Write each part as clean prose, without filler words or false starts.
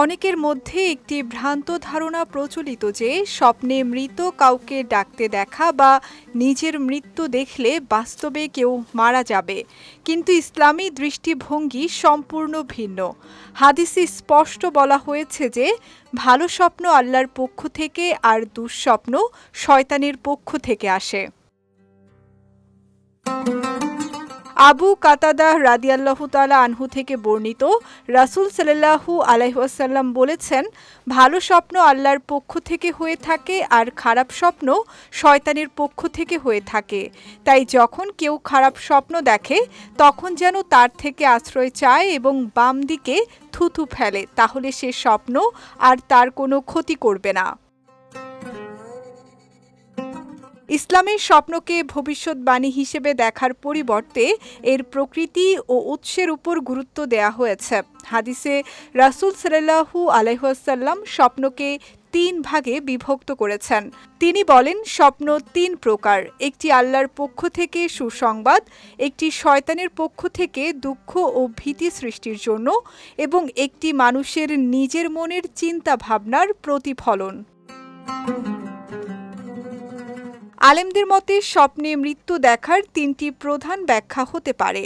অনেকের মধ্যে একটি ভ্রান্ত ধারণা প্রচলিত যে স্বপ্নে মৃত কাউকে ডাকতে দেখা বা নিজের মৃত্যু দেখলে বাস্তবে কেউ মারা যাবে, কিন্তু ইসলামী দৃষ্টিভঙ্গি সম্পূর্ণ ভিন্ন। হাদিসে স্পষ্ট বলা হয়েছে যে ভালো স্বপ্ন আল্লাহর পক্ষ থেকে আর দুঃস্বপ্ন শয়তানের পক্ষ থেকে আসে। আবু কাতাদা রাদিয়াল্লাহু তাআলা আনহু থেকে বর্ণিত, রাসূল সাল্লাল্লাহু আলাইহি ওয়াসাল্লাম বলেছেন, ভালো স্বপ্ন আল্লাহর পক্ষ থেকে হয়ে থাকে আর খারাপ স্বপ্ন শয়তানের পক্ষ থেকে হয়ে থাকে। তাই যখন কেউ খারাপ স্বপ্ন দেখে তখন যেন তার থেকে আশ্রয় চায় এবং বাম দিকে থুথু ফেলে, তাহলে সে স্বপ্ন আর তার কোনো ক্ষতি করবে না। ইসলামের স্বপ্নকে ভবিষ্যৎবাণী হিসেবে দেখার পরিবর্তে এর প্রকৃতি ও উৎসের উপর গুরুত্ব দেয়া হয়েছে। হাদিসে রাসূল সাল্লাল্লাহু আলাইহি ওয়াসাল্লাম স্বপ্নকে ৩ ভাগে বিভক্ত করেছেন। তিনি বলেন, স্বপ্ন ৩ প্রকার: একটি আল্লাহর পক্ষ থেকে সুসংবাদ, একটি শয়তানের পক্ষ থেকে দুঃখ ও ভীতি সৃষ্টির জন্য, এবং একটি মানুষের নিজের মনের চিন্তা ভাবনার প্রতিফলন। আলেমদের মতে স্বপ্নে মৃত্যু দেখার ৩টি প্রধান ব্যাখ্যা হতে পারে।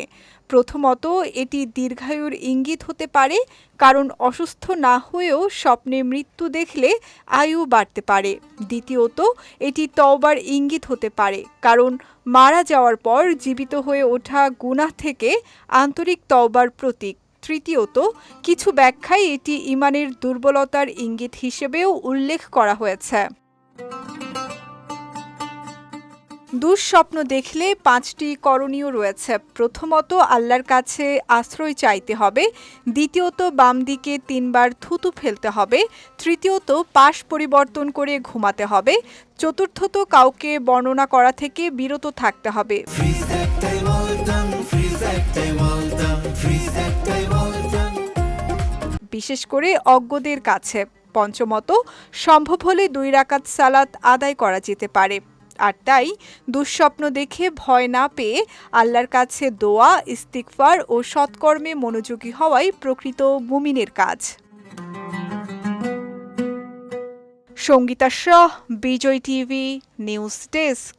প্রথমত, এটি দীর্ঘায়ুর ইঙ্গিত হতে পারে, কারণ অসুস্থ না হয়েও স্বপ্নে মৃত্যু দেখলে আয়ু বাড়তে পারে। দ্বিতীয়ত, এটি তওবার ইঙ্গিত হতে পারে, কারণ মারা যাওয়ার পর জীবিত হয়ে ওঠা গুনাহ থেকে আন্তরিক তওবার প্রতীক। তৃতীয়ত, কিছু ব্যাখ্যায় এটি ঈমানের দুর্বলতার ইঙ্গিত হিসেবেও উল্লেখ করা হয়েছে। দুঃস্বপ্ন দেখলে 5টি করণীয় রয়েছে। প্রথমত, আল্লাহর কাছে আশ্রয় চাইতে হবে। দ্বিতীয়ত, বাম দিকে 3 বার থুতু ফেলতে হবে। তৃতীয়ত, পাশ পরিবর্তন করে ঘুমাতে হবে। চতুর্থত, কাউকে বর্ণনা করা থেকে বিরত থাকতে হবে। বিশেষ করে অজ্ঞদের কাছে। পঞ্চমত, সম্ভব হলে 2 রাকাত সালাত আদায় করা যেতে পারে। আর তাই দুঃস্বপ্ন দেখে ভয় না পেয়ে আল্লাহর কাছে দোয়া, ইস্তিগফার ও সৎকর্মে মনোযোগী হওয়াই প্রকৃত মুমিনের কাজ। সঙ্গীতা শাহ, বিজয় টিভি, নিউজ ডেস্ক।